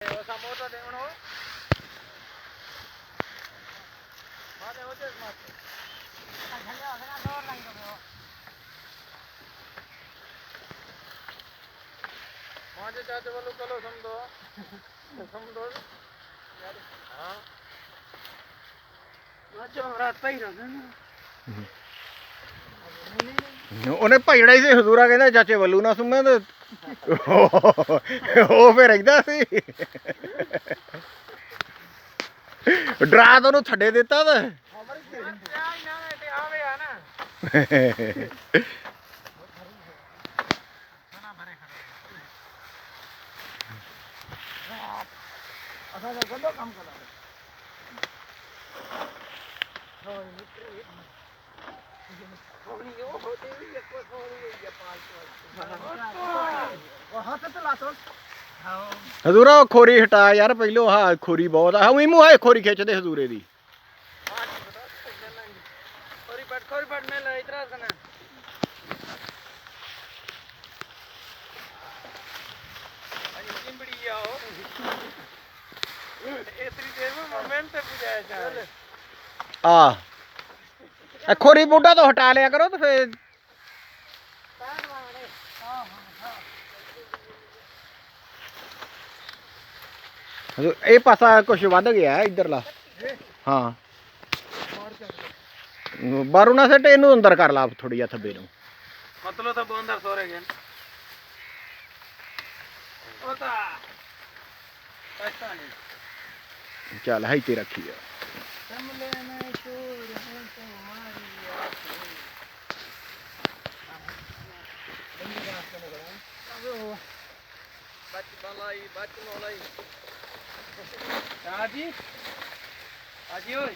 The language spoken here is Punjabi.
मोटर देवणो माने होते माते झंडा वगैरह दौर लाइन तो माजे चाचे वालों चलो समझो समझो हां माचो रात पे ही रहना ਉਹਨੇ ਭਜੜਾ ਹੀ ਸੀ ਹਜ਼ੂਰਾ ਕਹਿੰਦਾ ਚਾਚੇ ਵੱਲੂ ਨਾ ਸੁਣਨਾ ਤੇ ਉਹ ਫਿਰ ਏਦਾਂ ਸੀ ਡਰਾ ਤਾਂ ਉਹਨੂੰ ਥੱਡੇ ਦਿੱਤਾ ਤਾਂ ਹਜ਼ੂਰਾ ਖੋਰੀ ਹਟਾ ਯਾਰ ਪਹਿਲੋਂ ਆਹ ਖੋਰੀ ਬਹੁਤ ਆ ਉਹੀ ਮੂੰਹ ਖੋਰੀ ਖਿੱਚਦੇ ਹਜ਼ੂਰੇ ਦੀ खोरी पट में ले इतना सना अजी चिंबड़ी आओ इतनी देर में मोमेंट पे पूछा चल ਆ ਖੋਰੀ ਬੁੱਢਾ ਤੋਂ ਹਟਾ ਲਿਆ ਕਰੋ ਤੇ ਫਿਰ ਇਹ ਪਾਸਾ ਕੁਛ ਵੱਧ ਗਿਆ ਇਧਰਲਾ ਹਾਂ ਬਾਰੂ ਨਾ ਸੱਟ ਇਹਨੂੰ ਅੰਦਰ ਕਰ ਲਾ ਥੋੜੀ ਜਿਹਾ ਥੱਬੇ ਨੂੰ मतलब तो अंदर सो रहे गए ओता ऐसा नहीं ਚੱਲ ਹੈ ਤੇ ਰੱਖੀ ਆ कमले में चोर है तुम्हारी बच मलाई हाजी हाजी ओए